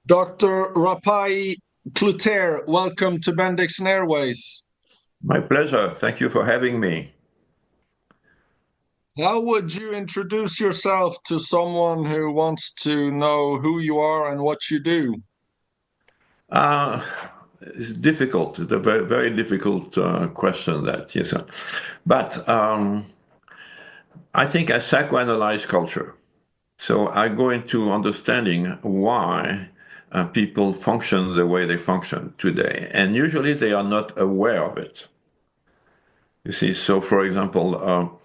Dr. Rapaille Clotaire, welcome to Bendiksen Airways. My pleasure. Thank you for having me. How would you introduce yourself to someone who wants to know who you are and what you do? Uh, it's difficult. It's a very, very difficult question that, yes. But I think I psychoanalyze culture. So I go into understanding why people function the way they function today. And usually they are not aware of it. You see, so for example,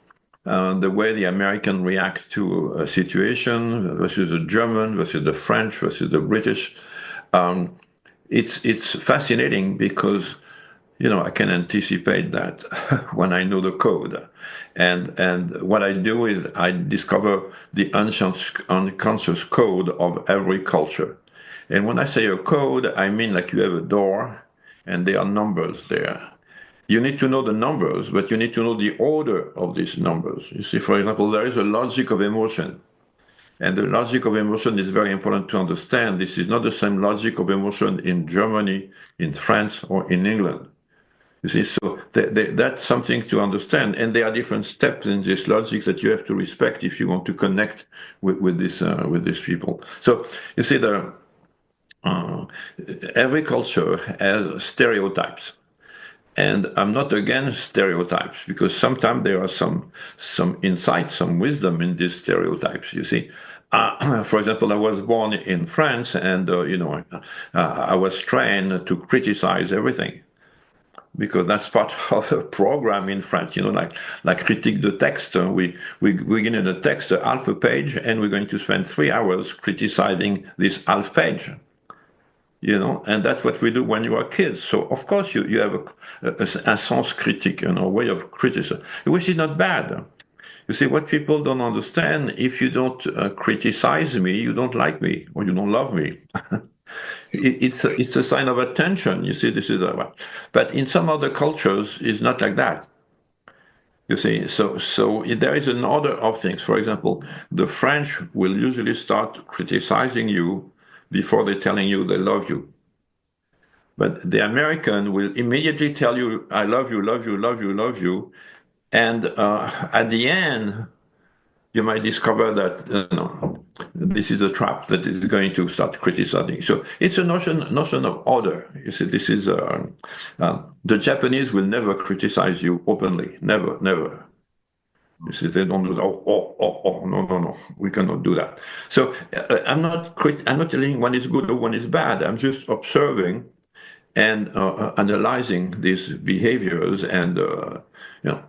the way the American react to a situation versus the German versus the French versus the British. Um, it's fascinating because I can anticipate that when I know the code, and what I do is I discover the unconscious code of every culture. And when I say a code, I mean like you have a door, and there are numbers there. You need to know the numbers, but you need to know the order of these numbers. You see, for example, there is a logic of emotion. And the logic of emotion is very important to understand. This is not the same logic of emotion in Germany, in France, or in England. You see, so that's something to understand. And there are different steps in this logic that you have to respect if you want to connect with these people. So you see, uh, every culture has stereotypes. And I'm not against stereotypes because sometimes there are some insight, some wisdom in these stereotypes. You see, for example, I was born in France, and I was trained to criticize everything because that's part of a program in France. Like critique the text. We begin in a text, half a page, and we're going to spend 3 hours criticizing this half page. And that's what we do when you are kids. So of course you have a sens critique, way of criticism, which is not bad. You see, what people don't understand, if you don't criticize me, you don't like me or you don't love me. It's a sign of attention. You see, this is but in some other cultures, it's not like that. You see, so there is an order of things. For example, the French will usually start criticizing you before they're telling you they love you. But the American will immediately tell you, I love you, love you, love you, love you. And at the end, you might discover that this is a trap that is going to start criticizing. So it's a notion of order. You see, this is the Japanese will never criticize you openly, never, never. You see, they don't do that. No, no, no, we cannot do that. So I'm not telling one is good or one is bad. I'm just observing and analyzing these behaviors and you know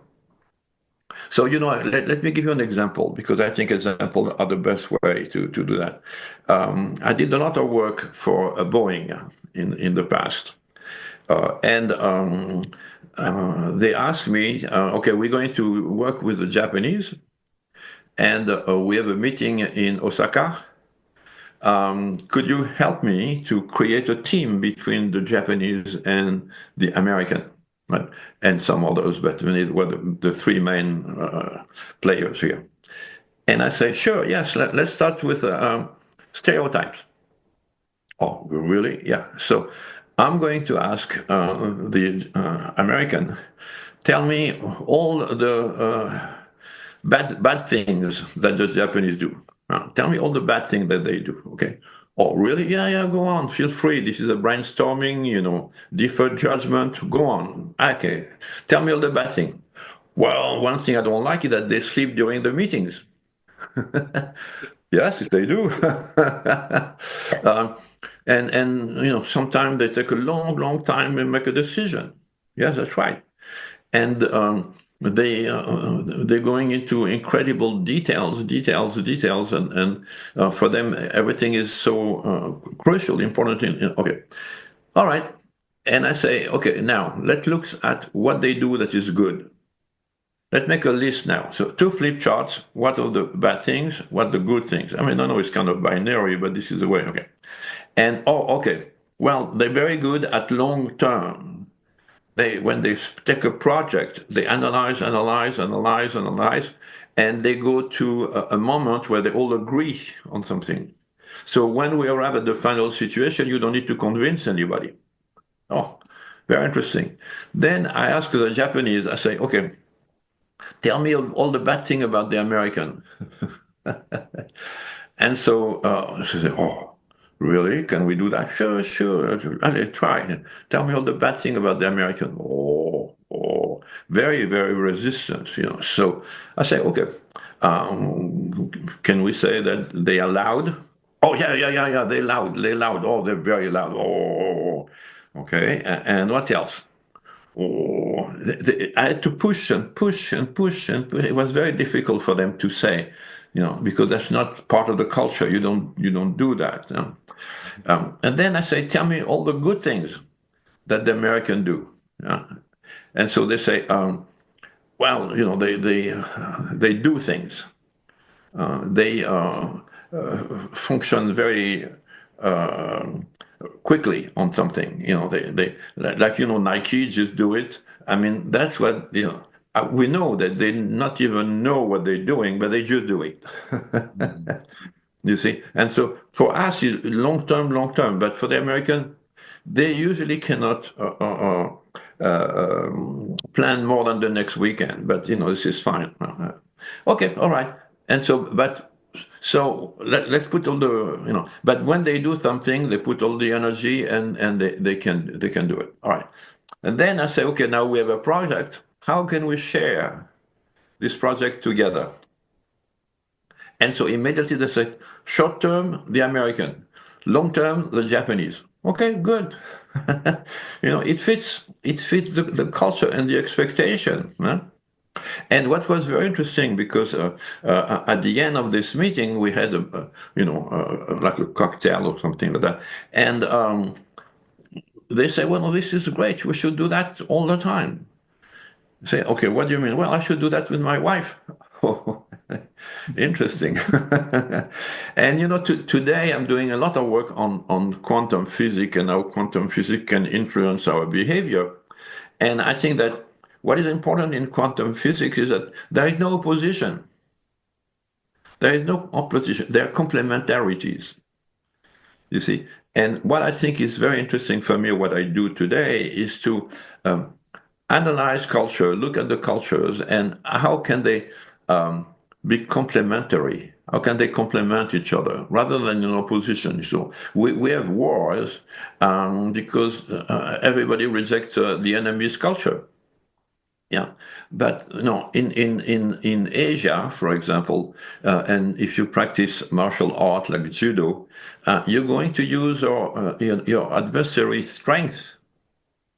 let me give you an example because I think examples are the best way to do that. I did a lot of work for Boeing in the past, and they asked me, okay, we're going to work with the Japanese, and we have a meeting in Osaka. Could you help me to create a team between the Japanese and the American, right? And some others, but it were the three main players here. And I say, sure, yes, let's start with stereotypes. Oh, really? Yeah. So I'm going to ask the American, tell me all the bad things that the Japanese do. Tell me all the bad things that they do. Okay. Oh, really? Yeah, yeah. Go on. Feel free. This is a brainstorming. Deferred judgment. Go on. Okay. Tell me all the bad things. Well, one thing I don't like is that they sleep during the meetings. Yes, they do. um, and sometimes they take a long, long time and make a decision. Yes, that's right. And they're going into incredible details, and for them everything is so crucial, important. Okay, all right. And I say, okay, now let's look at what they do that is good. Let's make a list now. So two flip charts. What are the bad things? What are the good things? I mean, I know it's kind of binary, but this is the way. Okay. And okay. Well, they're very good at long term. When they take a project, they analyze, and they go to a moment where they all agree on something. So when we arrive at the final situation, you don't need to convince anybody. Oh, very interesting. Then I ask the Japanese, I say, okay, tell me all the bad thing about the American. And so she said, oh, really? Can we do that? Sure, sure. I'll try. Tell me all the bad thing about the American. Very, very resistant, you know. So I say, okay, can we say that they are loud? Oh, yeah, yeah, yeah, yeah, they're loud, they're loud. Oh, they're very loud. Oh, okay. And what else? Oh, I had to push and push and push and push. It was very difficult for them to say, you know, because that's not part of the culture. You don't do that. You know? And then I say, tell me all the good things that the American do. Yeah. And so they say, well, you know, they do things. They function very uh, quickly on something. You know, they like you know Nike just do it. I mean, that's what you know. We know that they not even know what they're doing, but they just do it. Mm. You see, and so for us, long term, long term. But for the American, they usually cannot plan more than the next weekend. But you know, this is fine. Okay, all right. And so, but so let's put all the you know. But when they do something, they put all the energy and they can do it. All right. And then I say, okay, now we have a project. How can we share this project together? And so immediately they say, short term, the American, long term, the Japanese. Okay, good. You know, it fits the culture and the expectation. Huh? And what was very interesting, because at the end of this meeting, we had like a cocktail or something like that. And they say, well, this is great. We should do that all the time. Say, okay, what do you mean? Well, I should do that with my wife. Interesting. And you know, today I'm doing a lot of work on quantum physics and how quantum physics can influence our behavior. And I think that what is important in quantum physics is that there is no opposition. There is no opposition. There are complementarities, you see. And what I think is very interesting for me, what I do today, is to um, analyze culture, look at the cultures, and how can they be complementary? How can they complement each other rather than in opposition? So we have wars because everybody rejects the enemy's culture. Yeah, but no, in Asia, for example, and if you practice martial art like judo, you're going to use your adversary's strength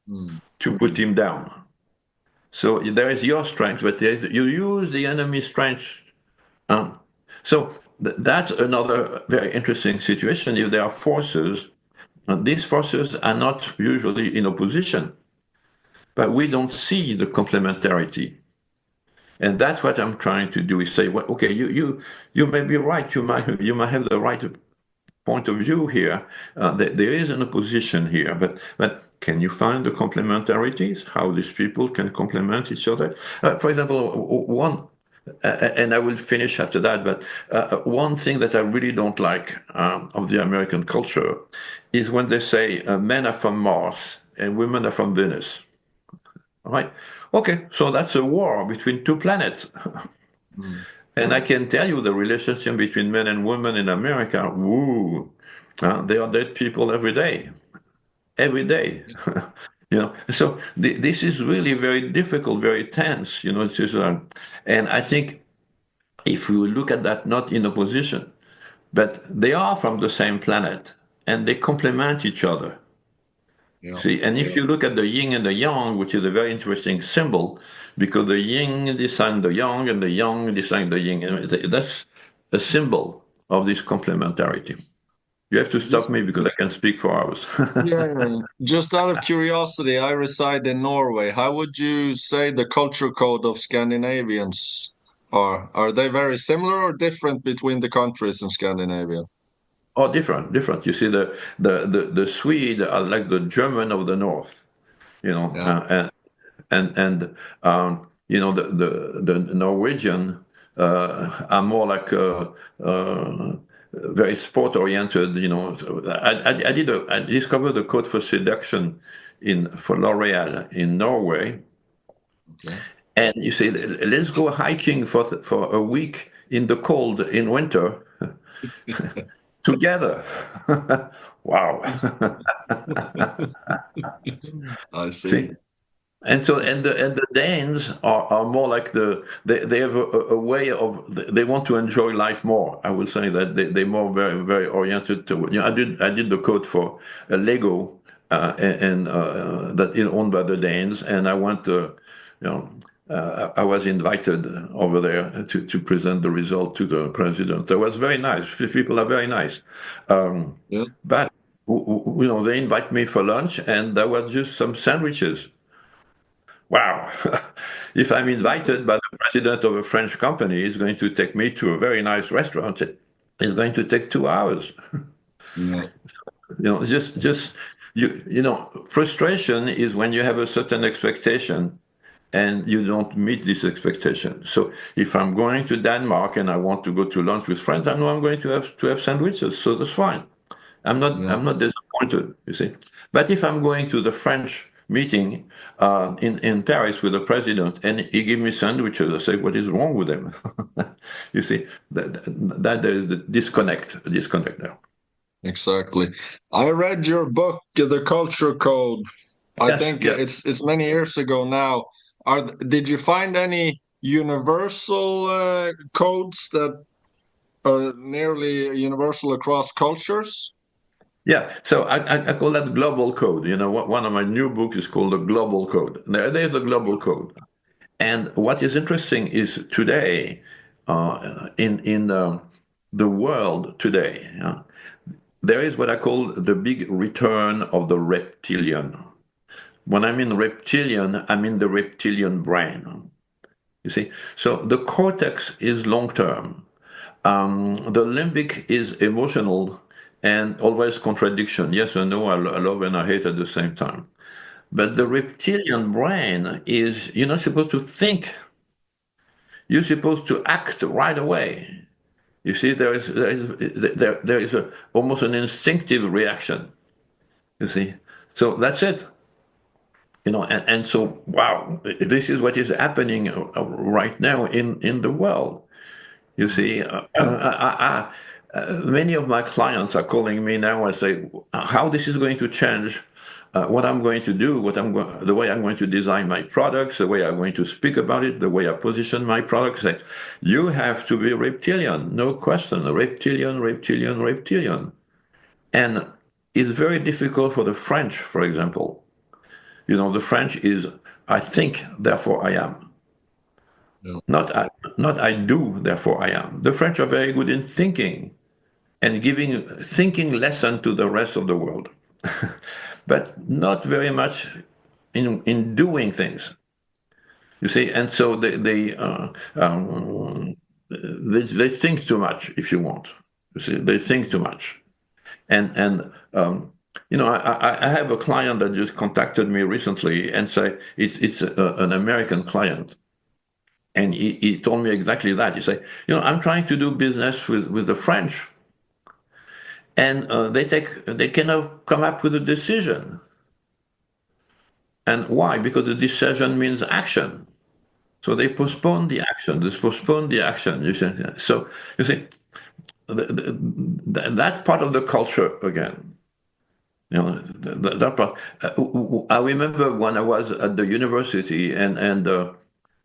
Mm. to put him down. So there is your strength, but you use the enemy's strength. Um, so that's another very interesting situation. If there are forces, these forces are not usually in opposition, but we don't see the complementarity. And that's what I'm trying to do is say, well, okay, you may be right. You might have the right point of view here. There is an opposition here, but can you find the complementarities? How these people can complement each other? For example, one, and I will finish after that. But one thing that I really don't like of the American culture is when they say men are from Mars and women are from Venus. All right? Okay, so that's a war between two planets. Mm. And I can tell you the relationship between men and women in America, woo, they are dead people every day. You know, so this is really very difficult, very tense. You know, and I think if we look at that not in opposition, but they are from the same planet and they complement each other. Yeah. See, and if you look at the yin and the yang, which is a very interesting symbol, because the yin designs the yang and the yang designs the yin, and that's a symbol of this complementarity. You have to stop Just me because I can speak for hours. yeah, just out of curiosity, I reside in Norway. How would you say the culture code of Scandinavians are? Are they very similar or different between the countries in Scandinavia? Oh, different, different. You see, the Swede are like the German of the North, you know, Yeah. and you know the Norwegian are more like very sport oriented. So I discovered a code for seduction for L'Oreal in Norway. Okay. And you say, let's go hiking for a week in the cold in winter together. Wow. I see. See? And the Danes are more like they have a way of they want to enjoy life more. I would say that they're more very oriented to I did the code for a Lego and that is owned by the Danes, and I went to you know I was invited over there to present the result to the president. That was very nice. People are very nice, Yeah. but they invite me for lunch, and there was just some sandwiches. Wow. If I'm invited by the president of a French company, he's going to take me to a very nice restaurant. It's going to take 2 hours. Yeah. Just frustration is when you have a certain expectation and you don't meet this expectation. So if I'm going to Denmark and I want to go to lunch with friends, I know I'm going to have sandwiches, so that's fine. I'm not Yeah. I'm not disappointed, you see. But if I'm going to the French meeting in Paris with the president and he give me sandwiches, I say, what is wrong with him? You see, that there is the disconnect there. Exactly. I read your book, The Culture Code. I Yes, think yes. it's many years ago now. Did you find any universal codes that are nearly universal across cultures? Yeah, so I call that global code. One of my new books is called the global code. There's the global code. And what is interesting is today, in the world today, there is what I call the big return of the reptilian. When I mean reptilian, I mean the reptilian brain. You see, so the cortex is long term. The limbic is emotional and always contradiction. Yes or no, I love and I hate at the same time. But the reptilian brain is, you're not supposed to think, you're supposed to act right away. You see, there is almost an instinctive reaction. You see, so that's it. And so wow, this is what is happening right now in the world. You Mm. see, many of my clients are calling me now and say how this is going to change what I'm going to do, the way I'm going to design my products, the way I'm going to speak about it, the way I position my products. Say, you have to be reptilian, no question, reptilian, reptilian, reptilian. And it's very difficult for the French, for example. The French is I think, therefore I am. Yeah. Not I do, therefore I am. The French are very good in thinking and giving thinking lesson to the rest of the world, but not very much in doing things. You see, and so they think too much, if you want. You see, they think too much, and I have a client that just contacted me recently and say it's an American client. And he told me exactly that. He said, I'm trying to do business with the French, and they cannot come up with a decision. And why? Because the decision means action. So they postpone the action. They postpone the action. So you see, that part of the culture again. That part. I remember when I was at the university, and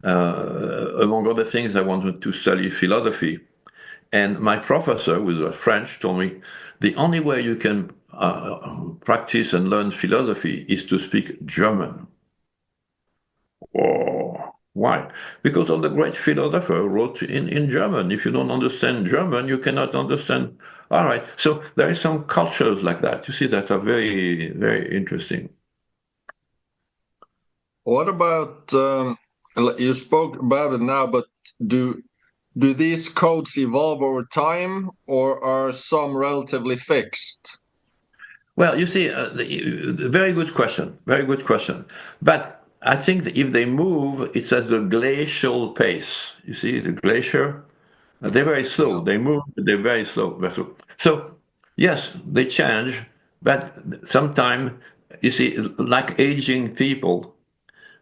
among other things, I wanted to study philosophy. And my professor, who was French, told me the only way you can practice and learn philosophy is to speak German. Oh, why? Because all the great philosophers wrote in German. If you don't understand German, you cannot understand. All right. So there are some cultures like that, you see, that are very, very interesting. What about you spoke about it now, but do do these codes evolve over time, or are some relatively fixed? Well, you see, very good question. Very good question. But I think that if they move, it's at the glacial pace. You see, the glacier. They're very slow. Yeah. They move, they're very slow. Very slow. So, yes, they change, but sometimes, you see, like aging people,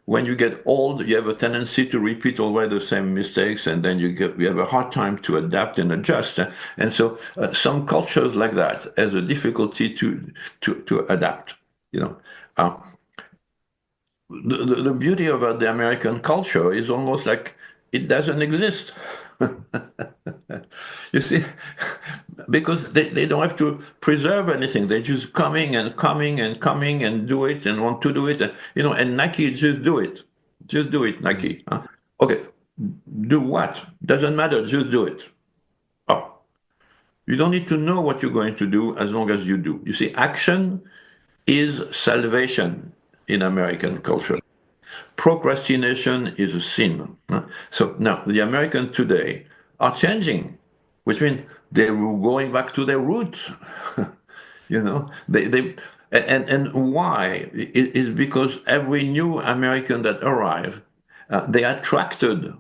when you get old, you have a tendency to repeat always the same mistakes, and then you have a hard time to adapt and adjust. And so, some cultures like that has a difficulty to adapt. You know, uh, the beauty about the American culture is almost like it doesn't exist. You see, because they don't have to preserve anything. They're just coming and coming and coming and do it and want to do it. And, and Nike, just do it. Just do it, Mm. Nike. Huh? Okay, do what? Doesn't matter, just do it. Oh, you don't need to know what you're going to do as long as you do. You see, action is salvation in American culture. Procrastination is a sin. So now the Americans today are changing, which means they were going back to their roots. They and why? It is because every new American that arrive, they are attracted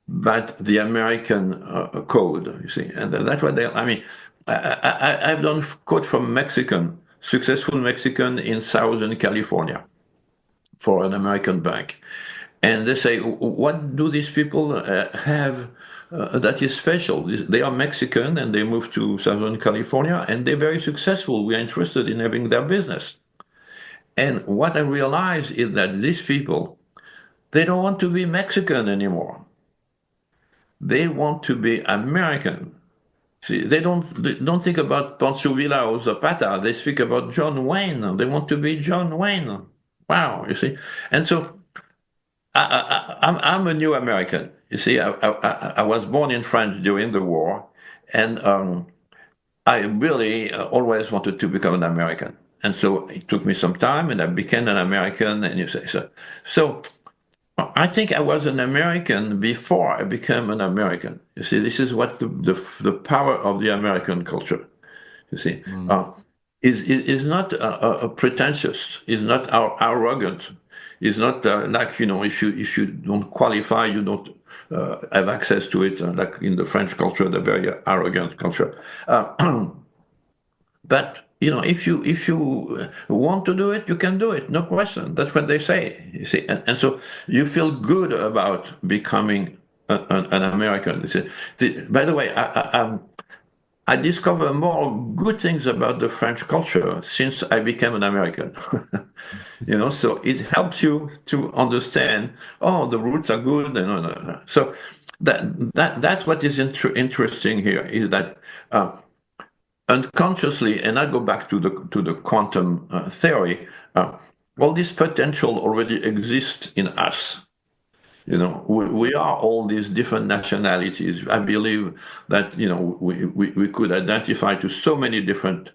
by the American code. You see, and that's what they. I mean, I've done quote from Mexican, successful Mexican in Southern California for an American bank. And they say, what do these people have that is special? They are Mexican and they moved to Southern California and they're very successful. We are interested in having their business. And what I realize is that these people, they don't want to be Mexican anymore. They want to be American. See, they don't think about Pancho Villa or Zapata. They speak about John Wayne. They want to be John Wayne. Wow, you see. And so I'm a new American. You see, I was born in France during the war, and I really always wanted to become an American. And so it took me some time, and I became an American. And you say so. So I think I was an American before I became an American. You see, this is what the power of the American culture. You see, Mm. is not pretentious, is not arrogant, is not like if you don't qualify, you don't have access to it. Like in the French culture, the very arrogant culture. But if you want to do it, you can do it, no question. That's what they say. You see, and so you feel good about becoming an American. You see, by the way, I discover more good things about the French culture since I became an American. So it helps you to understand, oh, the roots are good. So that's what is interesting here is that unconsciously, and I go back to the quantum theory, all this potential already exists in us. We are all these different nationalities. I believe that, we could identify to so many different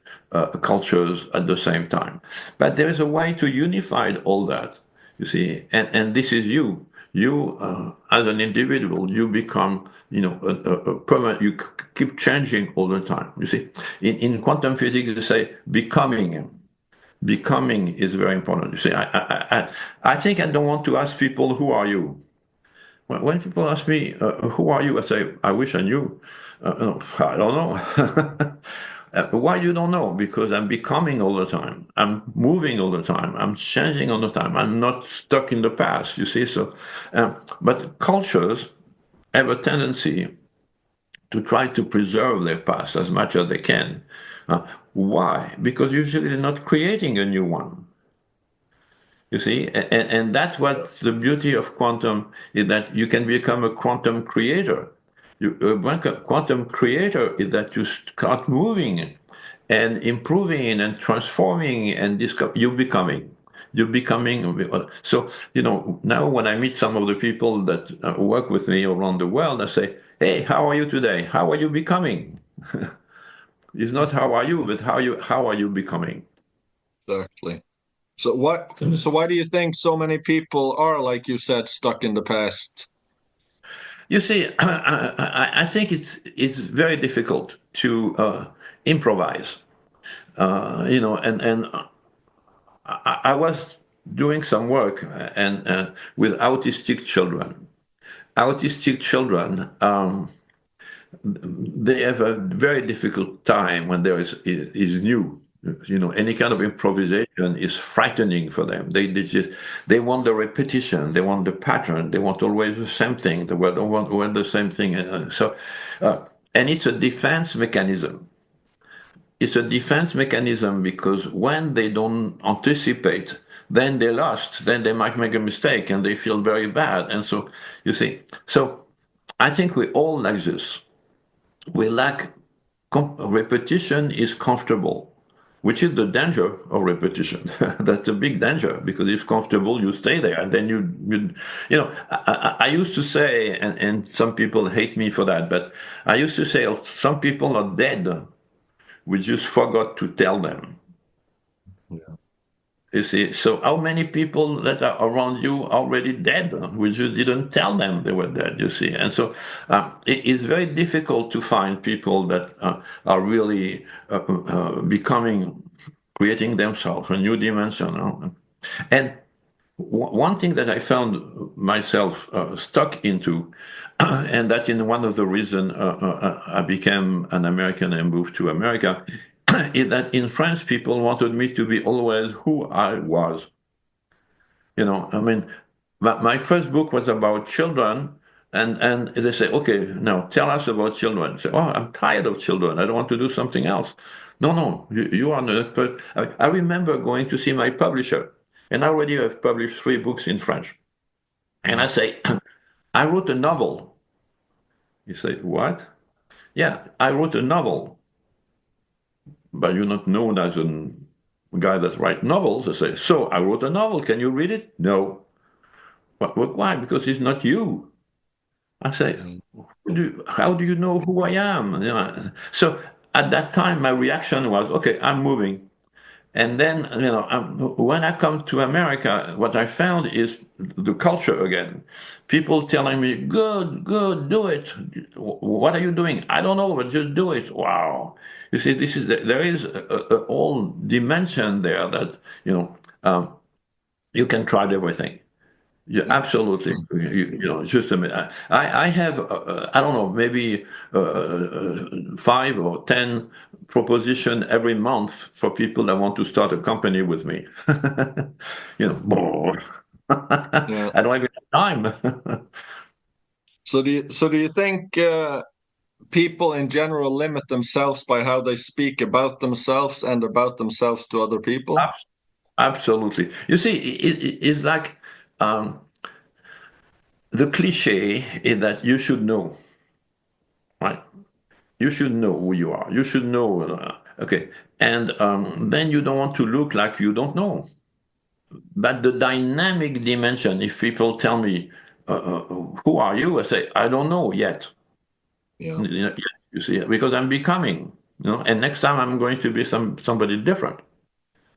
cultures at the same time. But there is a way to unify all that, you see, and this is you. You, as an individual, you become, a permanent, you keep changing all the time, you see. In quantum physics, they say becoming. Becoming is very important. You see, I think I don't want to ask people, who are you? When people ask me, who are you? I say, I wish I knew. No, I don't know. Why you don't know? Because I'm becoming all the time. I'm moving all the time. I'm changing all the time. I'm not stuck in the past, you see. So, but cultures have a tendency to try to preserve their past as much as they can. Why? Because usually they're not creating a new one. You see, and that's what the beauty of quantum is, that you can become a quantum creator. A quantum creator is that you start moving and improving and transforming and you're becoming. You're becoming. So, now when I meet some of the people that work with me around the world, I say, hey, how are you today? How are you becoming? It's not how are you, but how are you becoming? Exactly. So why do you think so many people are, like you said, stuck in the past? You see, I think it's very difficult to improvise. And I was doing some work and with autistic children. Autistic children, they have a very difficult time when there is new. You know, any kind of improvisation is frightening for them. They want the repetition, they want the pattern, they want always the same thing. They want the same thing. Uh, and it's a defense mechanism. It's a defense mechanism because when they don't anticipate, then they lost, then they might make a mistake and they feel very bad. And so, you see, so I think we all like this. We lack repetition is comfortable, which is the danger of repetition. That's a big danger because if comfortable, you stay there, and then you know. I used to say, and some people hate me for that, but I used to say some people are dead. We just forgot to tell them. Yeah. You see, so how many people that are around you are already dead? We just didn't tell them they were dead, you see. And so it is very difficult to find people that are really becoming, creating themselves a new dimension. And one thing that I found myself stuck into, and that's in one of the reasons I became an American and moved to America, is that in France, people wanted me to be always who I was. You know, I mean, my first book was about children, and they say, okay, now tell us about children. I say, oh, I'm tired of children. I don't want to do something else. No, no, you are an expert. I remember going to see my publisher, and I already have published 3 books in French. And I Mm. say, I wrote a novel. You say, what? Yeah, I wrote a novel, but you're not known as a guy that writes novels. I say, so I wrote a novel. Can you read it? No. Why? Because it's not you. I say, Mm. how do you know who I am? You know, so at that time, my reaction was, okay, I'm moving. And then, you know, when I come to America, what I found is the culture again. People telling me, good, good, do it. What are you doing? I don't know, but just do it. Wow. You see, there is a whole dimension there that, you know, you can try everything. Yeah, Yeah. absolutely. Mm. You know, just a minute. I have, I don't know, maybe 5 or 10 proposition every month for people that want to start a company with me. You know, Yeah. I don't even have time. So do you think people in general limit themselves by how they speak about themselves and about themselves to other people? Ab- Absolutely. You see, it's like the cliche is that you should know, right? You should know who you are. You should know, okay. And then you don't want to look like you don't know. But the dynamic dimension, if people tell me, who are you? I say, I don't know yet. Yeah. You know, you see, because I'm becoming, you know, and next time I'm going to be somebody different.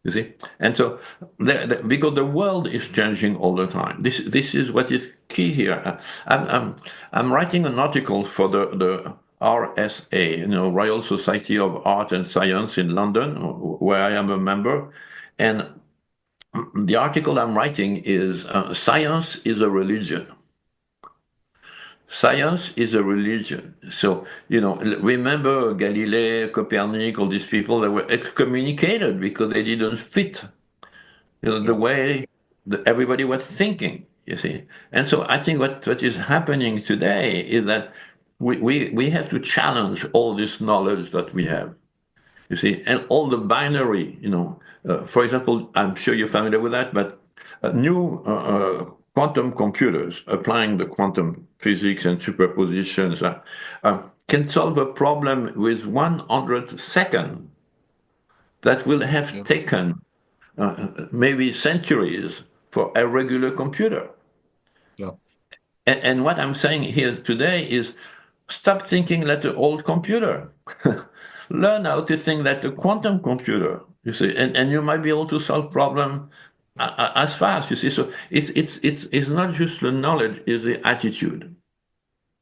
You see, and so because the world is changing all the time. This is what is key here. I'm writing an article for the RSA, you know, Royal Society of Art and Science in London, where I am a member, and the article I'm writing is science is a religion. Science is a religion. So, you know, remember Galilei, Copernic, all these people that were excommunicated because they didn't fit, you know, the Yeah. way that everybody was thinking, you see. And so I think what is happening today is that we have to challenge all this knowledge that we have, you see, and all the binary, you know. For example, I'm sure you're familiar with that, but new quantum computers applying the quantum physics and superpositions can solve a problem with 100 seconds that will have Yeah. taken maybe centuries for a regular computer. Yeah. And what I'm saying here today is stop thinking like an old computer. Learn how to think like a quantum computer, you see, and you might be able to solve problem as fast, you see. So it's not just the knowledge, it's the attitude.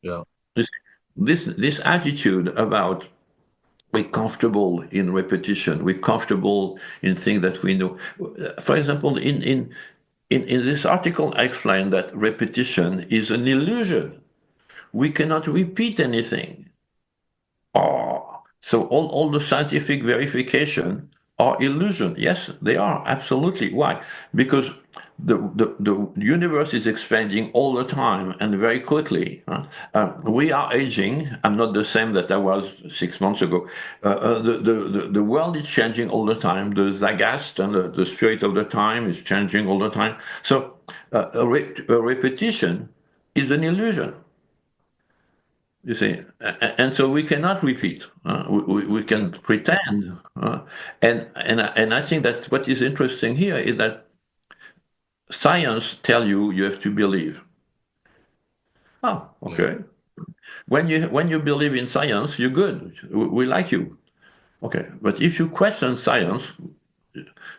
Yeah. You see, this attitude about we're comfortable in repetition, we're comfortable in things that we know. For example, in this article, I explained that repetition is an illusion. We cannot repeat anything. Oh, so all the scientific verification are illusion. Yes, they are, absolutely. Why? Because the universe is expanding all the time and very quickly. We are aging. I'm not the same that I was 6 months ago. The world is changing all the time. The Zagast and the spirit of the time is changing all the time. So a repetition is an illusion. You see, and so we cannot repeat. We Yeah, can pretend, and I think that what is interesting here is that science tell you have to believe. Oh, yeah, okay. When you believe in science, you're good. We like you. Okay, but if you question science,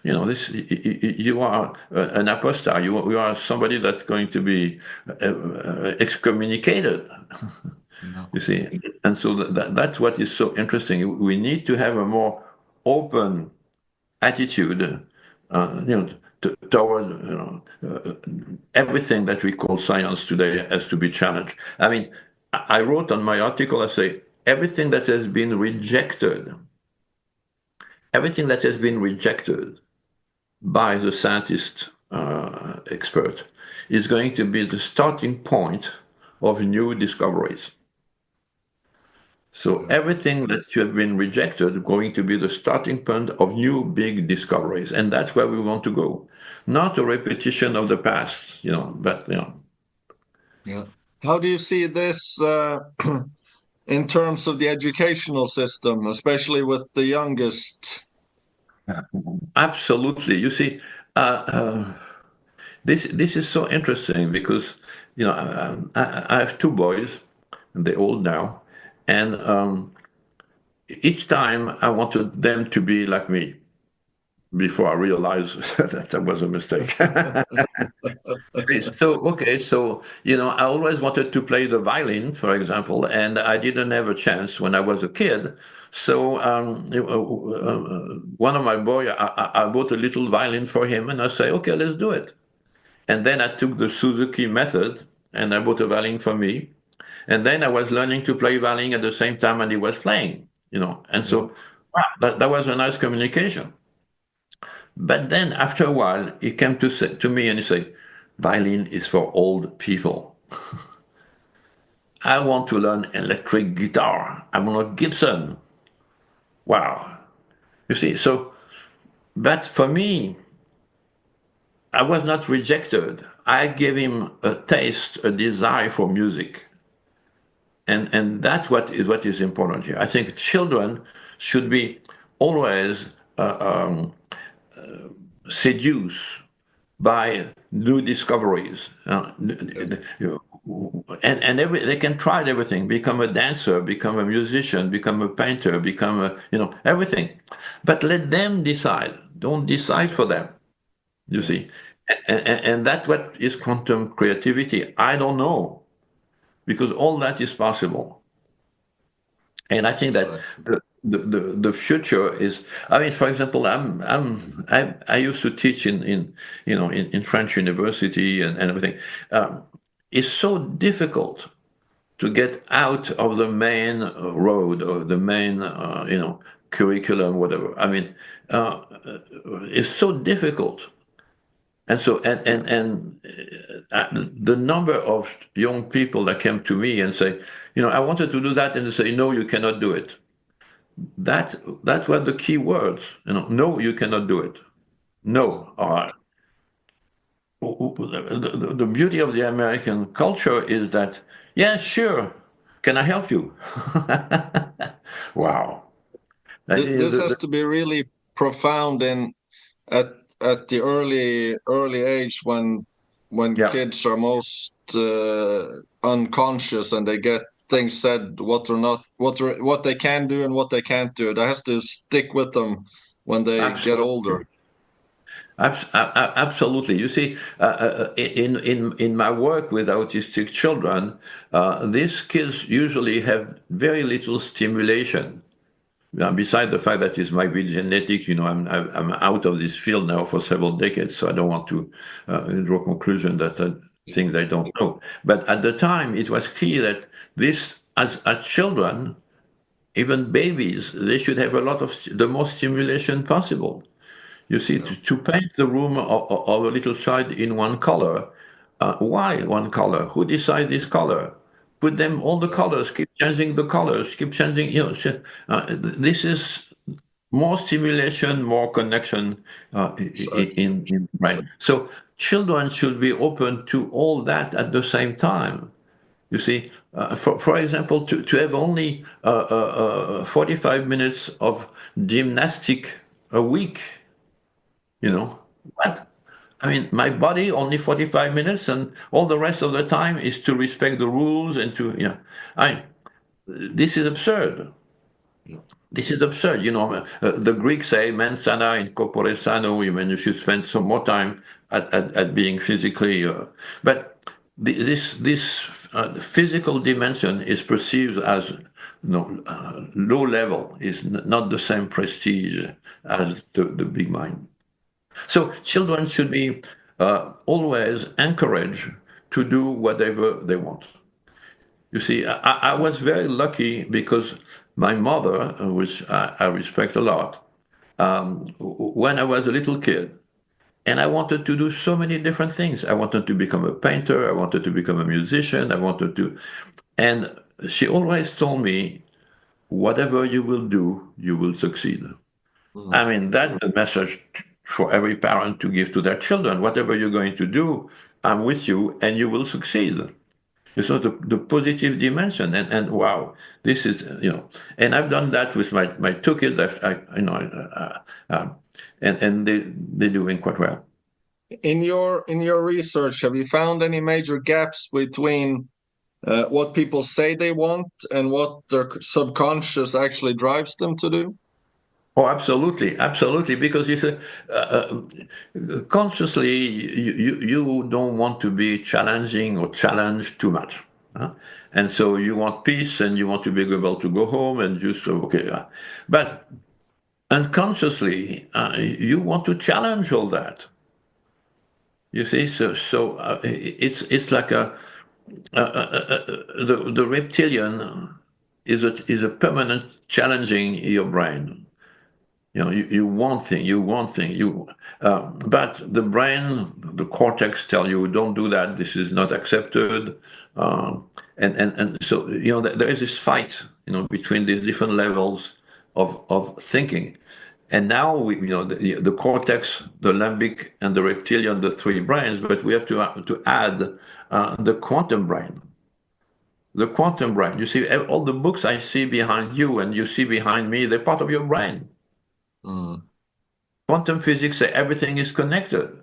this you are an apostate. You are somebody that's going to be excommunicated. yeah, You see, and so that's what is so interesting. We need to have a more open attitude, toward everything that we call science today has to be challenged. I mean, I wrote on my article. I say everything that has been rejected by the scientist expert is going to be the starting point of new discoveries. So yeah, everything that you have been rejected is going to be the starting point of new big discoveries, and that's where we want to go. Not a repetition of the past, but yeah. How do you see this in terms of the educational system, especially with the youngest? absolutely. You see, uh, uh, this is so interesting because I have two boys, and they're old now, and each time I wanted them to be like me before I realized that that was a mistake. So, okay, so, I always wanted to play the violin, for example, and I didn't have a chance when I was a kid. So, one of my boys, I bought a little violin for him, and I say, okay, let's do it. And then I took the Suzuki method, and I bought a violin for me. And then I was learning to play violin at the same time, and he was playing, And Yeah, so, wow, that was a nice communication. But then after a while, he came to me and he said, violin is for old people. I want to learn electric guitar. I want Gibson. Wow. You see, so, but for me, I was not rejected. I gave him a taste, a desire for music. And that's what is important here. I think children should be always seduced by new discoveries. yeah, They can try everything, become a dancer, become a musician, become a painter, become everything. But let them decide. Don't decide yeah, for them, you yeah. see. And that's what is quantum creativity. I don't know, because all that is possible. And I think that Exactly. the future is. I mean, for example, I used to teach in French university and everything. It's so difficult to get out of the main road or the main curriculum, whatever. I mean, it's so difficult. And so, the number of young people that came to me and say, I wanted to do that, and they say, no, you cannot do it. That that's what the key words. No, you cannot do it. Yeah, No. The beauty of the American culture is that, yeah, sure. Can I help you? Wow. this has to be really profound in at at the early age when Yeah, kids are most unconscious and they get things said what they can do and what they can't do. That has to stick with them when they get older. absolutely. Absolutely. You see, in my work with autistic children, these kids usually have very little stimulation. Beside the fact that it might be genetic, I'm out of this field now for several decades, so I don't want to draw conclusion that Yeah, things I don't know. But at the time, it was clear that this, as children, even babies, they should have a lot of the most stimulation possible. You see, Yeah. to paint the room of a little child in one color, why one color? Who decides this color? Put them all the Yeah. colors, keep changing the colors, keep changing, this is more stimulation, more connection Exactly. in brain. So children should be open to all that at the same time. You see, for example, to have only 45 minutes of gymnastic a week, Yeah. what? I mean, my body only 45 minutes, and all the rest of the time is to respect the rules and to, I, this is absurd. Yeah. This is absurd. The Greeks say mens sana in corpore sano. I mean, you should spend some more time at being physically. But this physical dimension is perceived as low level. Is not the same prestige as the big mind. So children should be always encouraged to do whatever they want. You see, I was very lucky because my mother, which I respect a lot, when I was a little kid, and I wanted to do so many different things. I wanted to become a painter. I wanted to become a musician. And she always told me, whatever you will do, you will succeed. I Mm. mean, that's a message for every parent to give to their children. Whatever you're going to do, I'm with you and you will succeed. So the positive dimension and wow, this is, and I've done that with my two kids. And they're doing quite well. In your research, have you found any major gaps between what people say they want and what their subconscious actually drives them to do? Oh, absolutely, absolutely. Because you say consciously you don't want to be challenging or challenged too much, huh? And so you want peace and you want to be able to go home and just okay. But unconsciously, you want to challenge all that. You see, so it's like the reptilian is a permanent challenging your brain. You want thing, but the brain, the cortex tell you, don't do that. This is not accepted, and so there is this fight, between these different levels of thinking, and now the cortex, the limbic, and the reptilian, the three brains, but we have to add the quantum brain. The quantum brain. You see, all the books I see behind you and you see behind me, they're part of your brain. Mm. Quantum physics say everything is connected.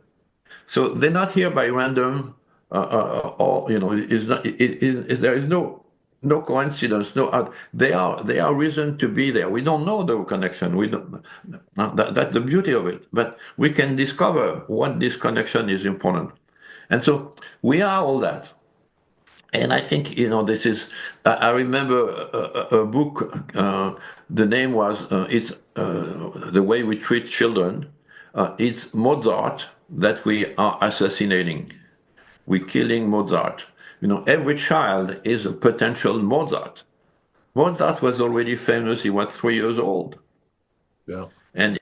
So they're not here by random, or is not. There is no coincidence. No, they are reason to be there. We don't know the connection. We don't. That's the beauty of it. But we can discover what this connection is important. And so we are all that. And I think this is. I remember a book. The name was it's the way we treat children. It's Mozart that we are assassinating. We're killing Mozart. Every child is a potential Mozart. Mozart was already famous. He was 3 years old. Yeah. And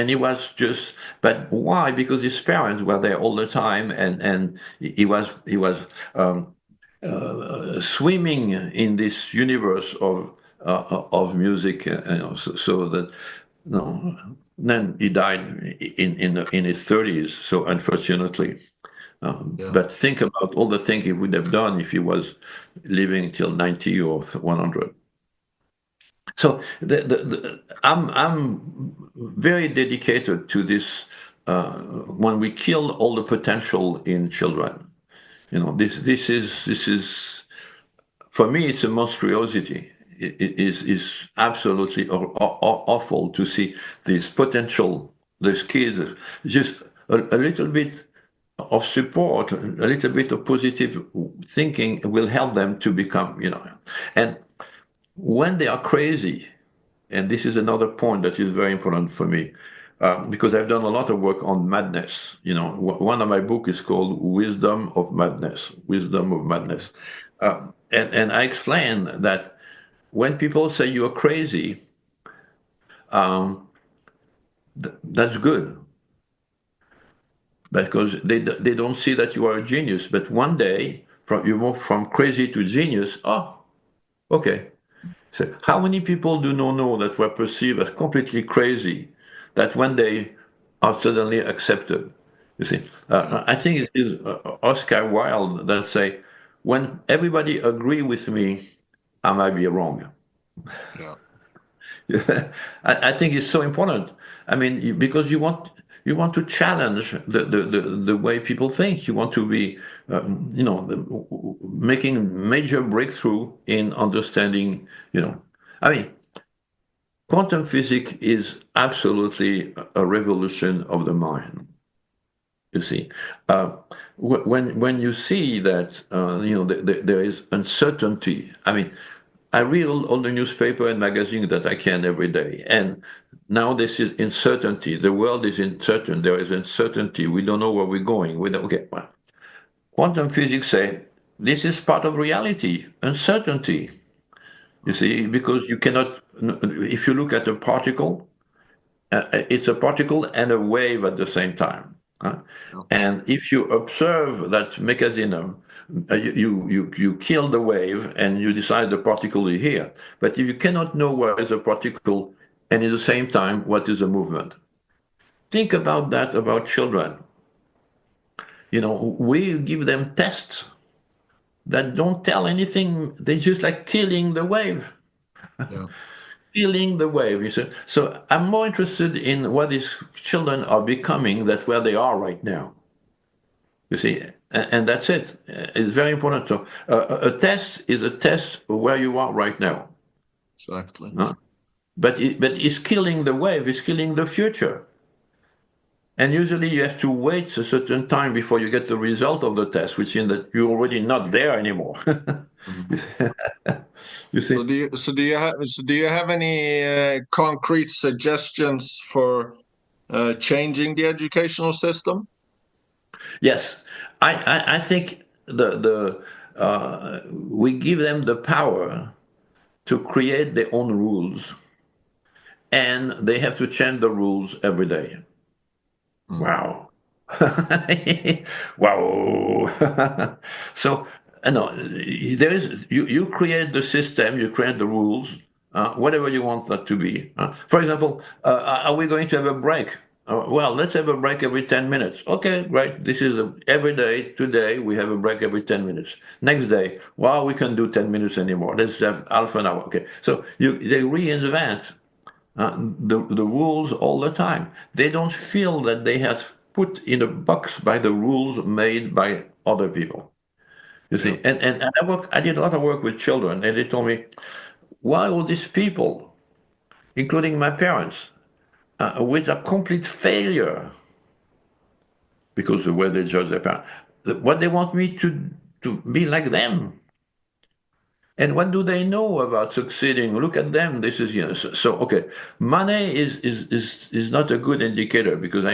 he was just, but why? Because his parents were there all the time, and he was um, swimming in this universe of music, so that then he died in his 30s. So unfortunately, Yeah. but think about all the things he would have done if he was living till 90 or 100. So I'm very dedicated to this. When we kill all the potential in children, this is for me, it's a monstrosity. It is absolutely awful to see this potential, these kids, just a little bit of support, a little bit of positive thinking will help them to become, and when they are crazy, and this is another point that is very important for me, because I've done a lot of work on madness. One of my books is called Wisdom of Madness, Wisdom of Madness. And I explain that when people say you're crazy, um, that's good because they don't see that you are a genius. But one day, you move from crazy to genius. Oh, okay. So how many people do not know that were perceived as completely crazy, that when they are suddenly accepted? You see, Yeah, I think it is Oscar Wilde that say, when everybody agree with me, I might be wrong. yeah, I think it's so important. I mean, because you want to challenge the way people think. You want to be, making major breakthrough in understanding. I mean, quantum physics is absolutely a revolution of the mind. You see, uh, when you see that there is uncertainty. I mean, I read all the newspaper and magazine that I can every day, and now this is uncertainty. The world is uncertain. There is uncertainty. We don't know where we're going. We don't. Okay, well, quantum physics say this is part of reality. Uncertainty. You mm, see, because you cannot. If you look at a particle, it's a particle and a wave at the same time. Huh? yeah, And if you observe that mechanism, you kill the wave and you decide the particle is here. But if you cannot know where is a particle and at the same time what is a movement, think about that about children. We give them tests that don't tell anything. They just like killing the wave. yeah. Feeling the wave, you see. So I'm more interested in what these children are becoming than where they are right now. You see, and that's it. It's very important. So a test is a test where you are right now. Exactly. Huh? But it's killing the wave. It's killing the future. And usually you have to wait a certain time before you get the result of the test, which means that you're already not there anymore. Mhm. You see. Do you have any concrete suggestions for changing the educational system? Yes, I think we give them the power to create their own rules, and they have to change the rules every day. Mm, Wow. Wow. So, no, there is, you create the system, you create the rules, whatever you want that to be. For example, are we going to have a break? Well, let's have a break every 10 minutes. Okay, great. This is every day. Today, we have a break every 10 minutes. Next day, well, we can't do 10 minutes anymore. Let's have half an hour. Okay. So they reinvent the rules all the time. They don't feel that they have put in a box by the rules made by other people. You yeah. see, and I did a lot of work with children, and they told me, why all these people, including my parents, with a complete failure because the way they judge their parents, what they want me to be like them. And what do they know about succeeding? Look at them. This is, so okay. Money is not a good indicator because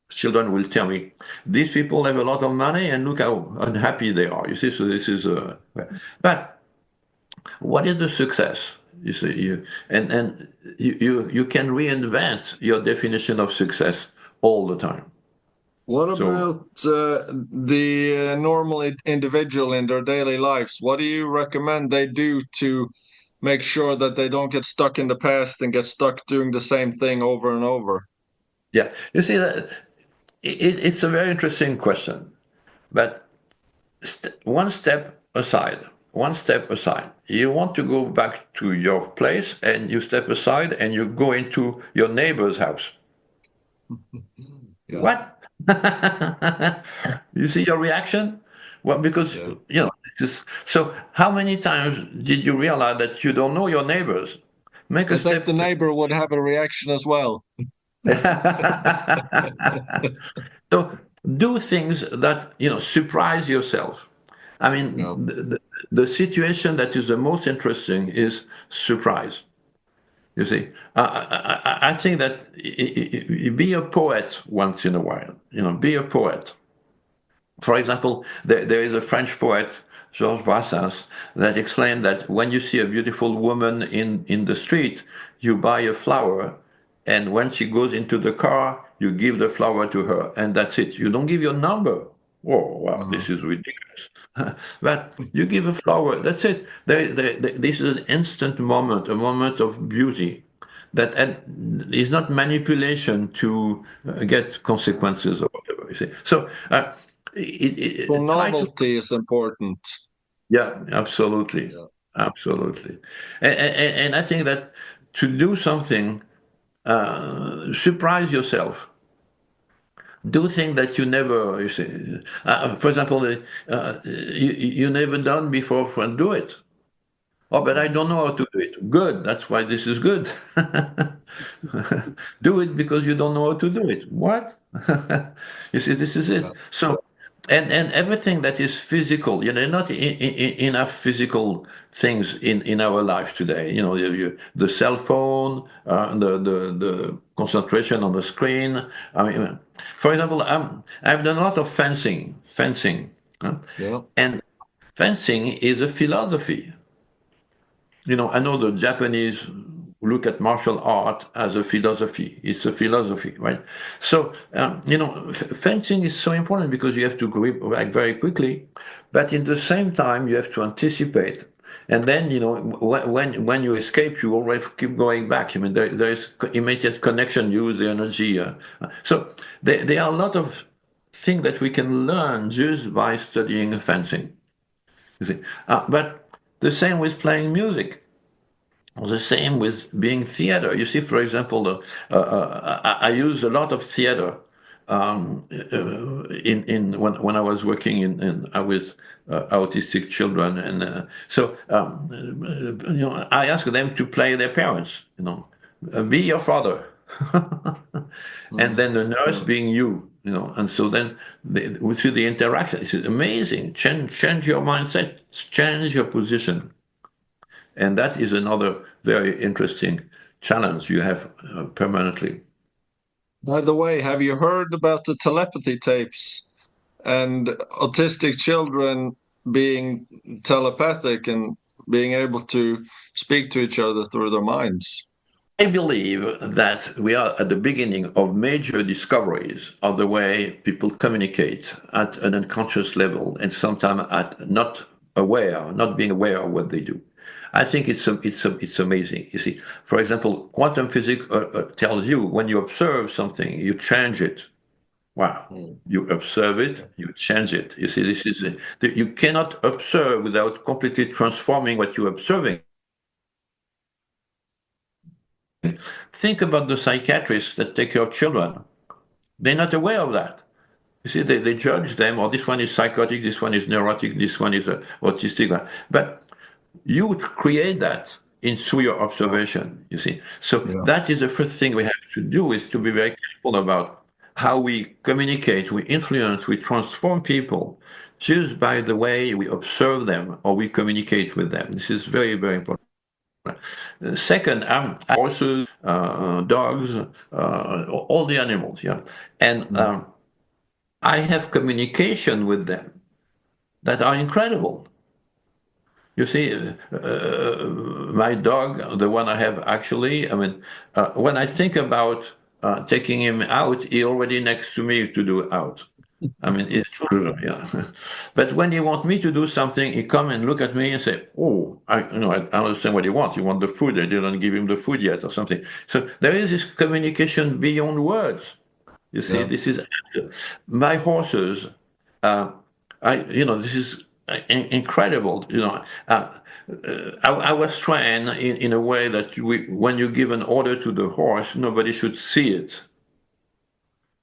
children will tell me these people have a lot of money and look how unhappy they are. You see, so this is but what is the success? You see, you can reinvent your definition of success all the time. What So about the normal individual in their daily lives? What do you recommend they do to make sure that they don't get stuck in the past and get stuck doing the same thing over and over? yeah, you see that it's a very interesting question, but one step aside, one step aside. You want to go back to your place and you step aside and you go into your neighbor's house. Yeah, What? You see your reaction? Well, because, yeah. so how many times did you realize that you don't know your neighbors? Make a I think the step. neighbor would have a reaction as well. So do things that, surprise yourself. I mean, Yeah. the situation that is the most interesting is surprise. You see, I think that be a poet once in a while. Be a poet. For example, there is a French poet. Georges Brassens, that explained that when you see a beautiful woman in the street, you buy a flower, and when she goes into the car, you give the flower to her, and that's it. You don't give your number. Oh, wow, Uh-huh. this is ridiculous. But you give a flower, that's it. This is an instant moment, a moment of beauty that is not manipulation to get consequences or whatever. You see. So So try to. novelty is important. Yeah, absolutely, Yeah. absolutely. And I think that to do something, surprise yourself. Do things that you never, you see. For example, you never done before, and do it. Oh, but I Mhm. don't know how to do it. Good. That's why this is good. Do it because you don't know how to do it. What? You see, this is Yeah. it. So, and everything that is physical, not enough physical things in our life today. The cell phone, the concentration on the screen. I mean, for example, I've done a lot of fencing, Yeah. and fencing is a philosophy. I know the Japanese look at martial art as a philosophy. It's a philosophy, right? So, fencing is so important because you have to react very quickly, but in the same time, you have to anticipate. And then, when you escape, you always keep going back. I mean, there is immediate connection, use the energy. So, there are a lot of things that we can learn just by studying fencing. You see, but the same with playing music. The same with being theater. You see, for example, I use a lot of theater in when I was working with autistic children, and I ask them to play their parents. Be your father, and Mhm. then the nurse Yeah. being you. And so then we see the interaction. It's amazing. Change your mindset, change your position. And that is another very interesting challenge you have permanently. By the way, have you heard about the telepathy tapes and autistic children being telepathic and being able to speak to each other through their minds? I believe that we are at the beginning of major discoveries of the way people communicate at an unconscious level and sometimes at not being aware of what they do. I think it's amazing. You see, for example, quantum physics tells you when you observe something, you change it. Wow. Mm. You observe it, you change it. You see, you cannot observe without completely transforming what you're observing. Think about the psychiatrists that take care of children. They're not aware of that. You see, they judge them, or this one is psychotic, this one is neurotic, this one is autistic. But you would create that through your Yeah. observation, you see. So Yeah. that is the first thing we have to do, is to be very careful about how we communicate, we influence, we transform people just by the way we observe them or we communicate with them. This is very, very important. Second, horses, dogs, all the animals, yeah. And Mm. I have communication with them that are incredible. You see, my dog, the one I have actually, I mean, when I think about taking him out, he already next to me to do out. I mean, it's true, yeah. But when he want me to do something, he come and look at me and say, "Oh, I understand what he wants. He want the food. I didn't give him the food yet, or something." So there is this communication beyond words. You see, Yeah. this is my horses. Uh, this is incredible. I was trained in a way that when you give an order to the horse, nobody should see it.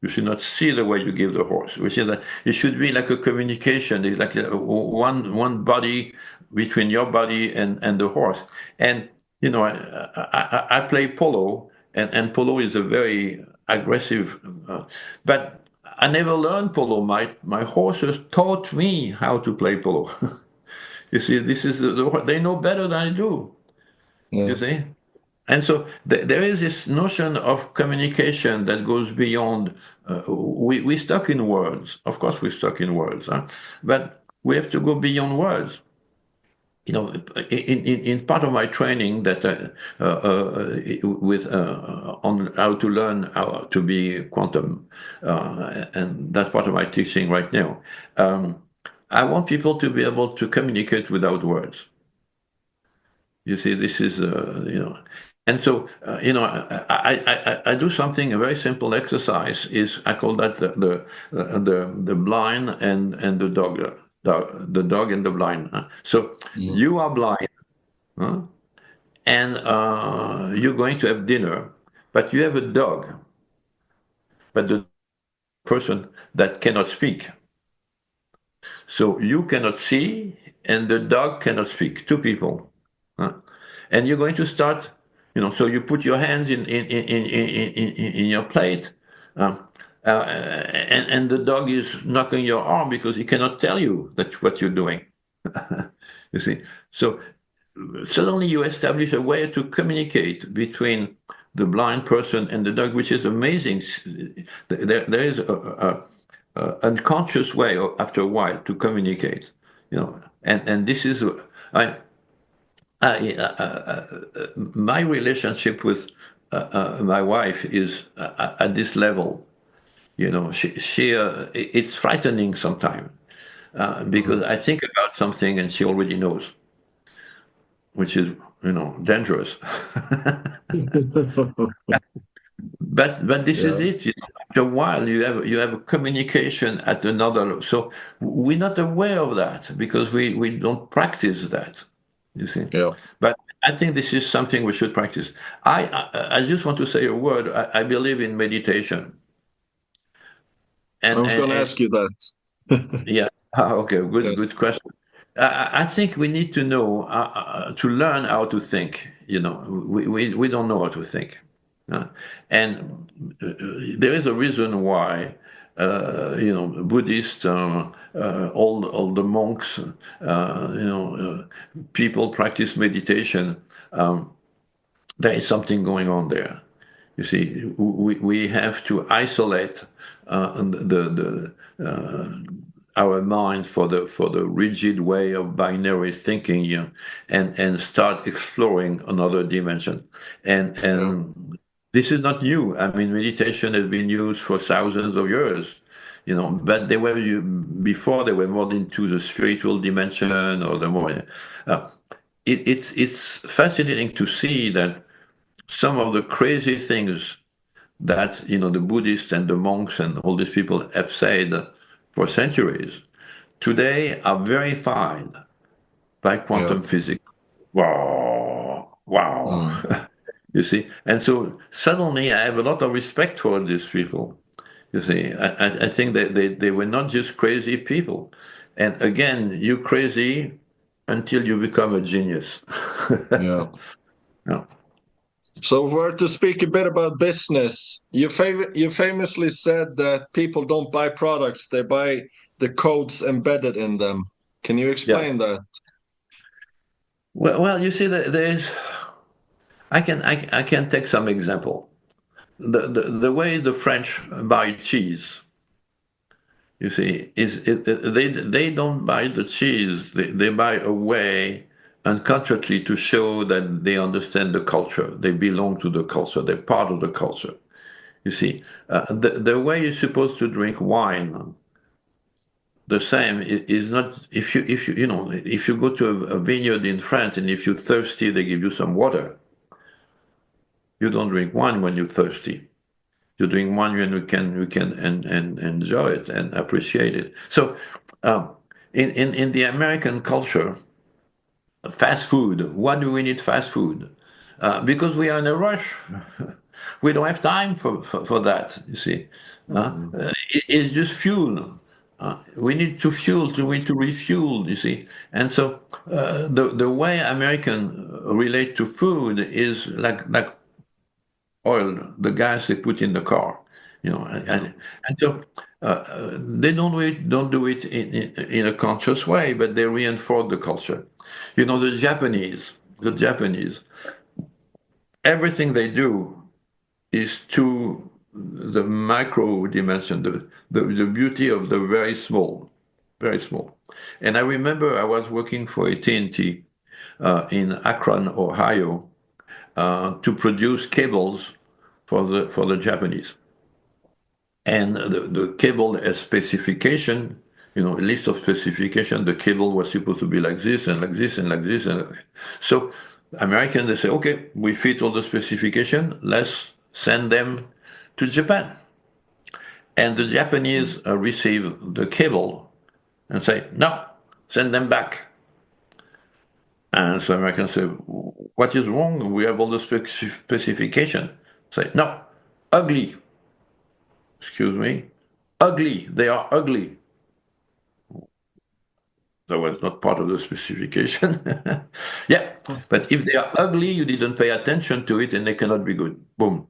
You should not see the way you give the horse. We say that it should be like a communication. It's like one body between your body and the horse. And I play polo, and polo is a very aggressive. But I never learned polo. My horses taught me how to play polo. You see, this is they know better than I do. You Yeah. see. And so there is this notion of communication that goes beyond. We stuck in words. Of course, we're stuck in words, huh? But We have to go beyond words. You know, in part of my training that with on how to learn how to be quantum, and that's part of my teaching right now. I want people to be able to communicate without words. You see, this is and so I do something, a very simple exercise is I call that the blind and the dog, the dog and the blind. So Mm. you are blind, huh? And you're going to have dinner, but you have a dog, but the person that cannot speak. So you cannot see, and the dog cannot speak. Two people, huh? And you're going to start. So you put your hands in your plate, and the dog is knocking your arm because he cannot tell you that's what you're doing. You see, so suddenly you establish a way to communicate between the blind person and the dog, which is amazing. There is a unconscious way, after a while, to communicate. And this is I, my relationship with my wife is at this level. It's frightening sometimes because Mm. I think about something and she already knows, which is dangerous. But this is Yeah, it. After a while, you have a communication at another level. So we're not aware of that because we don't practice that. You see, yeah. but I think this is something we should practice. I just want to say a word. I believe in meditation, I and was and, going to and ask you that. yeah. Okay, Yeah. good question. I think we need to know to learn how to think. We don't know how to think, uh, and there is a reason why Buddhists, all the monks, people practice meditation. Um, there is something going on there. You see, we have to isolate our mind for the rigid way of binary thinking, and start exploring another dimension. And Yeah. and this is not new. I mean, meditation has been used for thousands of years. But before they were more into the spiritual dimension or the more. Uh, it's fascinating to see that some of the crazy things that the Buddhists and the monks and all these people have said for centuries today are verified by Yeah. quantum physics. Wow, wow. Mm. You see, and so suddenly I have a lot of respect for these people. You see, I think that they were not just crazy people. And again, you crazy until you become a genius. Yeah. Yeah. So, if we're to speak a bit about business, you famously said that people don't buy products, they buy the codes embedded in them. Can you Yeah. explain that? Well, you see, there's. I can take some example. The way the French buy cheese, you see, they don't buy the cheese. They buy a way unconsciously to show that they understand the culture. They belong to the culture. They're part of the culture. You see, the way you're supposed to drink wine, the same is not if you go to a vineyard in France and if you're thirsty, they give you some water. You don't drink wine when you're thirsty. You're doing one when we can and enjoy it and appreciate it. So, um, in the American culture, fast food. Why do we need fast food? Because we are in a rush. We don't have time for that. You see, Mm. it's just fuel. We need to fuel. We need to refuel. You see, and so the way American relate to food is like oil, the gas they put in the car, Yeah. and so they don't do it in a conscious way, but they reinforce the culture. The Japanese, everything they do is to the macro dimension, the beauty of the very small, very small. And I remember I was working for AT&T in Akron, Ohio, to produce cables for the Japanese. And the cable has specification, a list of specification. The cable was supposed to be like this and like this and like this. And so Americans, they say, okay, we fit all the specification. Let's send them to Japan. And the Japanese receive the cable and say, no, send them back. And so Americans say, what is wrong? We have all the specification. Say, no, ugly. Excuse me. Ugly. They are ugly. That was not part of the specification. Yeah, but if they are ugly, you didn't pay attention to it and they cannot be good. Boom.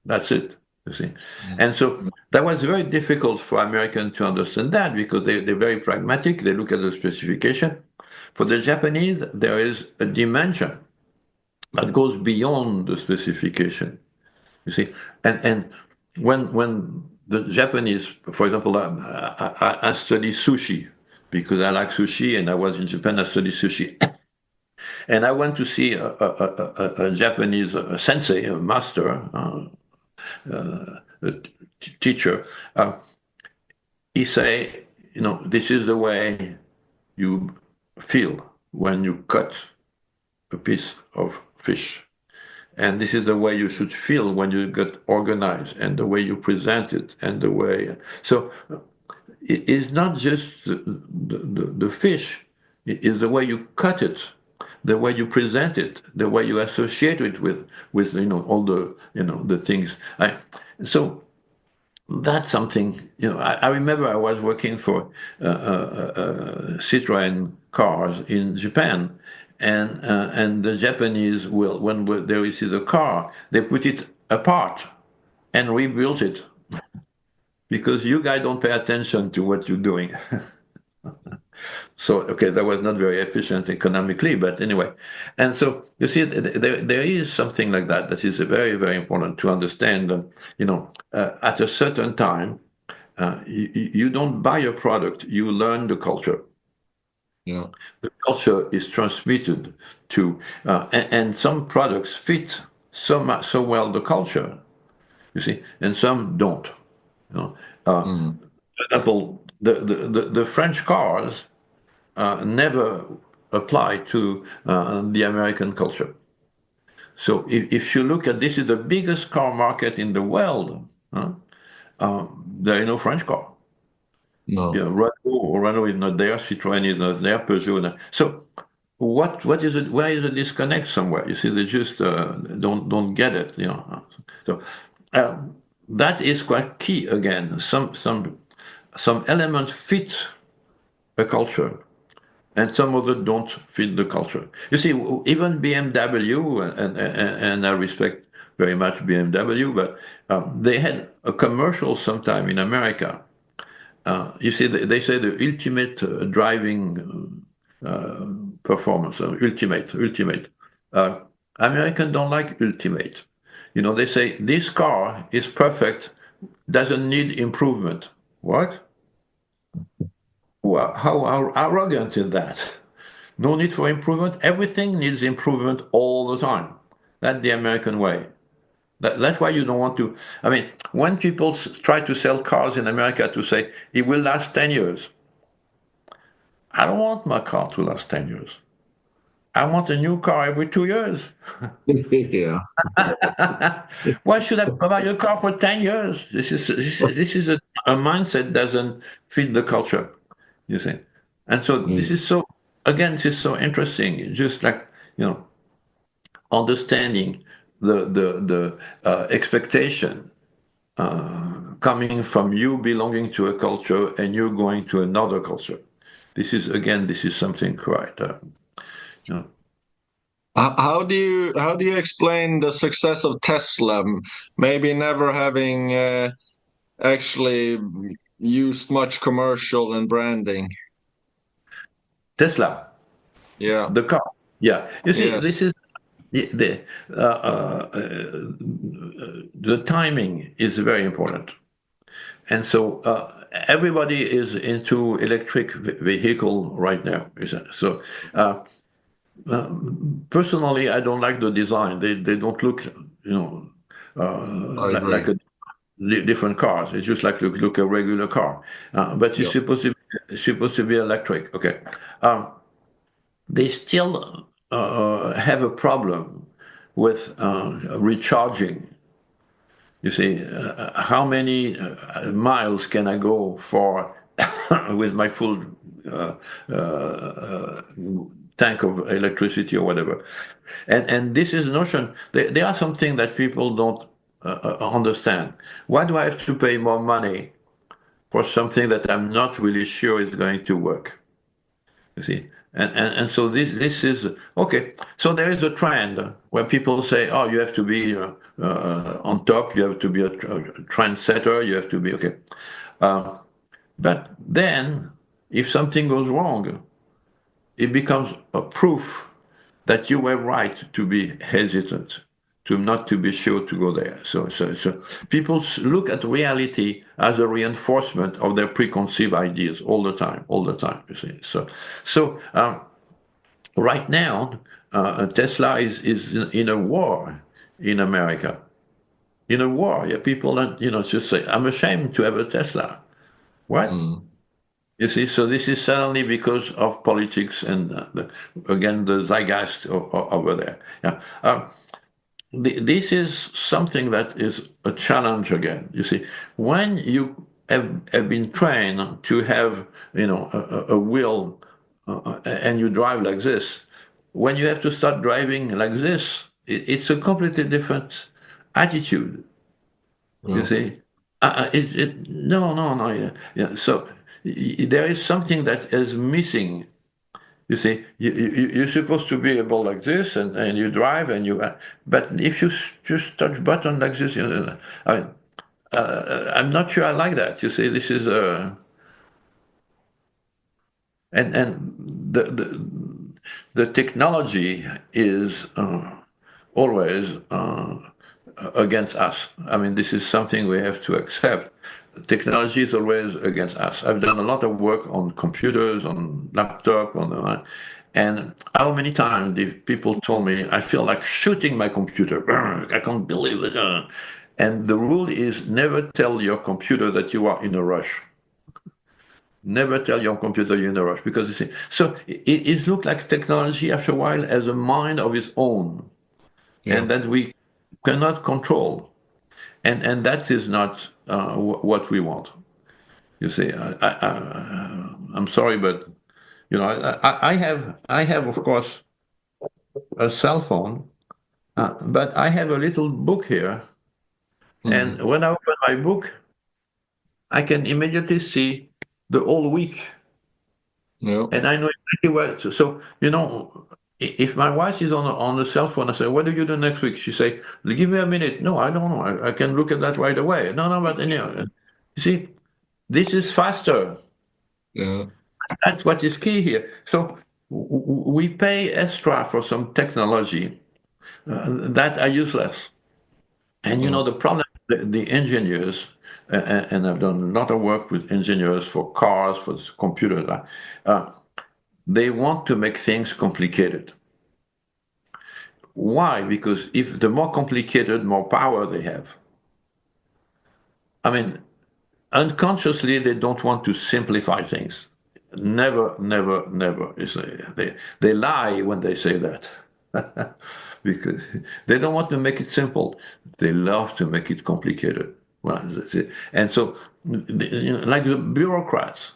That's it, you see. And so that was very difficult for Americans to understand that because they're very pragmatic. They look at the specification. For the Japanese, there is a dimension that goes beyond the specification, you see. And when the Japanese, for example, I study sushi because I like sushi and I was in Japan, I studied sushi. And I went to see a Japanese sensei, a master, a teacher. He say, this is the way you feel when you cut a piece of fish. And this is the way you should feel when you get organized and the way you present it and the way. So it is not just the fish, it is the way you cut it, the way you present it, the way you associate it with all the things. So that's something, I remember I was working for Citroën cars in Japan, and the Japanese will, when they receive the car, they put it apart and rebuild it because you guys don't pay attention to what you're doing. So, okay, that was not very efficient economically, but anyway. And so, you see, there is something like that that is very, very important to understand. And, at a certain time, you don't buy a product, you learn the culture. Yeah. The culture is transmitted to, and some products fit so well the culture, you see, and some don't. You know, Mm. for example, the French cars never apply to the American culture. So if you look at this, is the biggest car market in the world. There is no French car. Yeah, No. Renault is not there, Citroën is not there, Peugeot. Not. So what is it? Where is the disconnect somewhere? You see, they just don't get it. So uh, that is quite key again. Some elements fit a culture, and some of it don't fit the culture. You see, even BMW, and I respect very much BMW, but they had a commercial sometime in America. You see, they say the ultimate driving performance, ultimate. Uh, Americans don't like ultimate. They say this car is perfect, doesn't need improvement. What? How arrogant is that? No need for improvement. Everything needs improvement all the time. That's the American way. That's why you don't want to. I mean, when people try to sell cars in America to say it will last 10 years, I don't want my car to last 10 years. I want a new car every 2 years. Yeah. Why should I buy a car for 10 years? This is a mindset doesn't fit the culture, you see. And so this Mm. is so, again, this is so interesting. Just like, understanding the expectation coming from you belonging to a culture and you going to another culture. This is something quite, you know, How do you explain the success of Tesla? Maybe never having actually used much commercial and branding. Tesla, Yeah. the car. Yeah, you see, this Yes. is the the timing is very important. And so everybody is into electric vehicle right now. So uh, personally, I don't like the design. They don't look, I like agree. a different cars. It's just like look a regular car, but Yeah. it's supposed to be electric. Okay, they still have a problem with recharging. You see, how many miles can I go for with my full uh, uh, tank of electricity or whatever? And this is notion. There are something that people don't understand. Why do I have to pay more money for something that I'm not really sure is going to work? You see, and so this is okay. So there is a trend where people say, "Oh, you have to be on top. You have to be a trendsetter. You have to be okay." Uh, but then, if something goes wrong, it becomes a proof that you were right to be hesitant, to not to be sure to go there. So people look at reality as a reinforcement of their preconceived ideas all the time. You see, so right now, Tesla is in a war in America. In a war, yeah, people are, just say, "I'm ashamed to have a Tesla." What? Mm. You see, so this is suddenly because of politics and again the zeitgeist over there. Yeah, this is something that is a challenge again. You see, when you have been trained to have a will and you drive like this, when you have to start driving like this, it's a completely different attitude. You Yeah. see, no, no, no, yeah, yeah. So there is something that is missing. You see, you're supposed to be able like this, and you drive, and but if you just touch button like this, I mean, I'm not sure I like that. You see, this is and the technology is always against us. I mean, this is something we have to accept. Technology is always against us. I've done a lot of work on computers, on laptop, and how many times the people told me, "I feel like shooting my computer. I can't believe it." And the rule is never tell your computer that you are in a rush. Never tell your computer you're in a rush because you see. So it looks like technology after a while has a mind of its own, Yeah. and that we cannot control, and that is not what we want. You see, I'm sorry, but I have of course a cell phone, but I have a little book here, and Mm. when I open my book, I can immediately see the whole week. Yeah. And I know exactly what. So if my wife is on the cell phone, I say, "What do you do next week?" She say, "Give me a minute." No, I don't know. I can look at that right away. No, no, but you see, this is faster. Yeah. That's what is key here. So we pay extra for some technology that are useless. And Yeah. the problem, the engineers, and I've done a lot of work with engineers for cars, for computers. They want to make things complicated. Why? Because if the more complicated, more power they have. I mean, unconsciously, they don't want to simplify things. Never, never, never. They lie when they say that. Because they don't want to make it simple. They love to make it complicated. Well, that's it. And so, like the bureaucrats,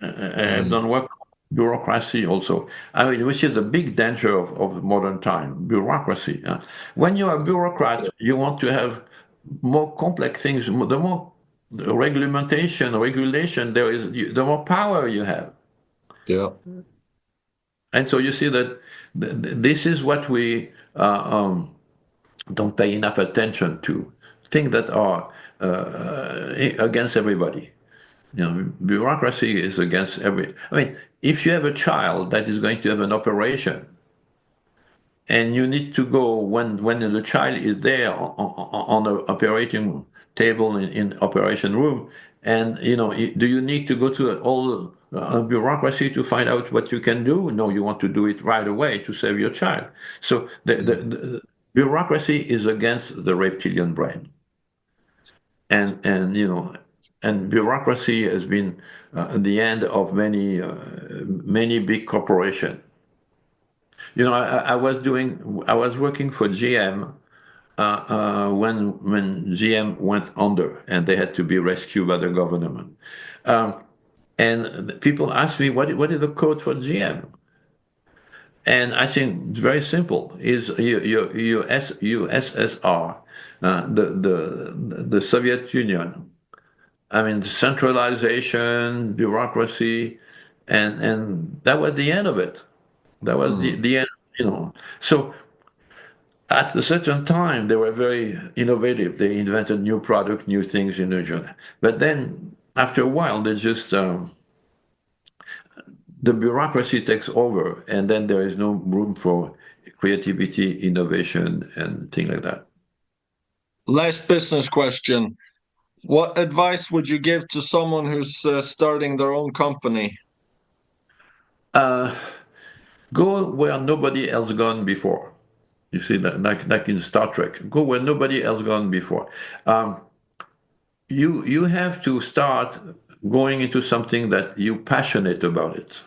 I've Mm. done work on bureaucracy also. I mean, which is a big danger of modern time, bureaucracy. When you are a bureaucrat, you want to have more complex things. The more regulation there is, the more power you have. Yeah. And so you see that this is what we don't pay enough attention to. Things that are against everybody. Bureaucracy is against every. I mean, if you have a child that is going to have an operation, and you need to go when the child is there on the operating table in operation room. And, do you need to go to all bureaucracy to find out what you can do? No, you want to do it right away to save your child. So the bureaucracy is against the reptilian brain. And bureaucracy has been the end of many big corporations. I was working for GM when GM went under and they had to be rescued by the government. And people ask me, what is the code for GM? And I think it's very simple. Is USSR, the Soviet Union. I mean, centralization, bureaucracy, and that was the end of it. That was Mm. the end. So at a certain time, they were very innovative. They invented new product, new things in the journal. But then, after a while, the bureaucracy takes over, and then there is no room for creativity, innovation, and things like that. Last business question. What advice would you give to someone who's starting their own company? Uh, Go where nobody else gone before. You see that, like in Star Trek. Go where nobody else gone before. Um, you have to start going into something that you passionate about it.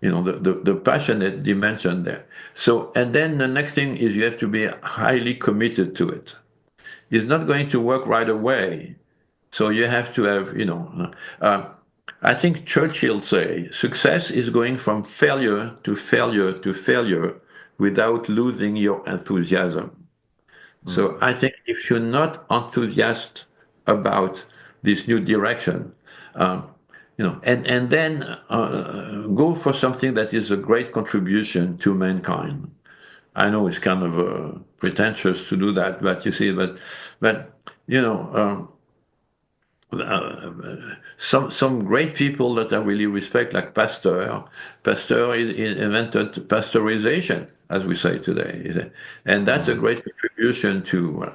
The passionate dimension there. So, and then the next thing is you have to be highly committed to it. It's not going to work right away. So you have to have, I think Churchill say, success is going from failure to failure to failure without losing your enthusiasm. So Mm. I think if you're not enthusiastic about this new direction, um, and then go for something that is a great contribution to mankind. I know it's kind of pretentious to do that, but you see, but you know, some great people that I really respect, like Pasteur. Pasteur invented pasteurization, as we say today, and that's a Mm. great contribution to.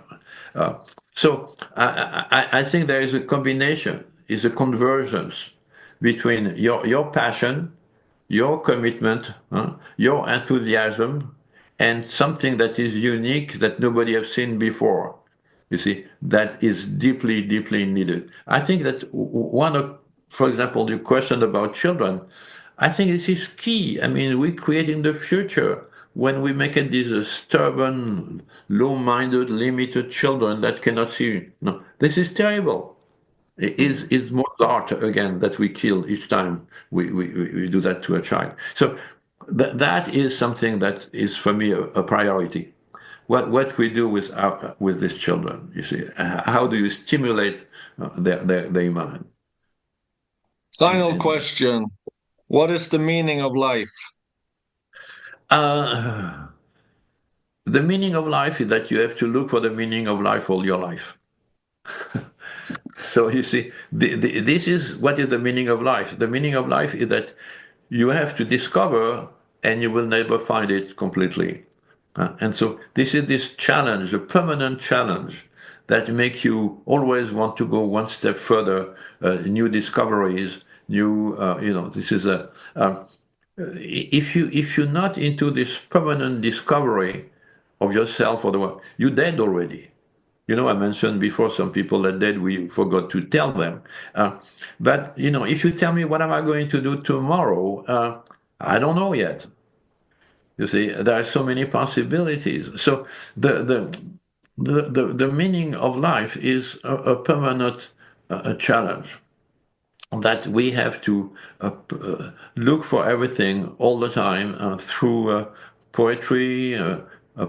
So I think there is a combination, is a convergence between your passion, your commitment, your enthusiasm, and something that is unique that nobody has seen before. You see, that is deeply, deeply needed. I think that one of, for example, your question about children, I think this is key. I mean, we're creating the future when we make it these stubborn, low-minded, limited children that cannot see. No, this is terrible. Mm. Is Mozart again that we kill each time we do that to a child. So that is something that is for me a priority. What we do with these children, you see, how do you stimulate their mind? Final And question. What is the meaning of life? uh, the meaning of life is that you have to look for the meaning of life all your life. So you see, this is what is the meaning of life. The meaning of life is that you have to discover, and you will never find it completely. And so this is this challenge, a permanent challenge that makes you always want to go one step further, new discoveries, new, this is if you're not into this permanent discovery of yourself or the world, you're dead already. I mentioned before some people are dead, we forgot to tell them. But, if you tell me what am I going to do tomorrow, I don't know yet. You see, there are so many possibilities. So the meaning of life is a permanent challenge that we have to look for everything all the time through poetry,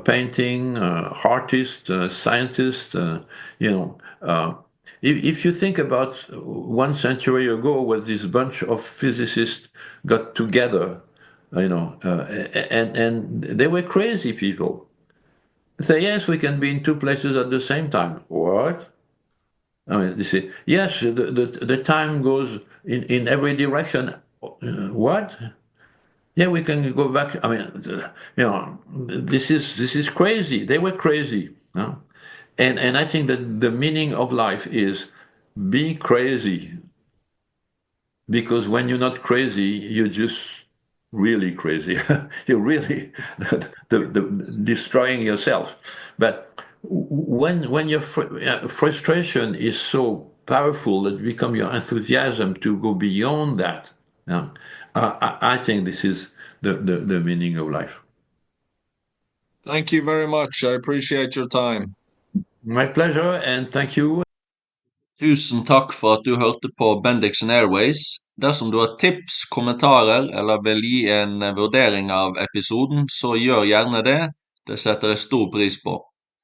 painting, artists, scientists. You know, uh, if you think about 1 century ago, when this bunch of physicists got together, and they were crazy people. They say, yes, we can be in two places at the same time. What? I mean, you see, yes, the time goes in every direction. What? Yeah, we can go back. I mean, this is crazy. They were crazy. And I think that the meaning of life is be crazy, because when you're not crazy, you're just really crazy. You're really destroying yourself. But when your frustration is so powerful that become your enthusiasm to go beyond that, I think this is the meaning of life. Thank you very much. I appreciate your time. My pleasure, and thank you. Tusen takk for at du hørte på Bendiksen Airways. Dersom du har tips, kommentarer eller vil gi en vurdering av episoden, så gjør gjerne det. Det setter jeg stor pris på.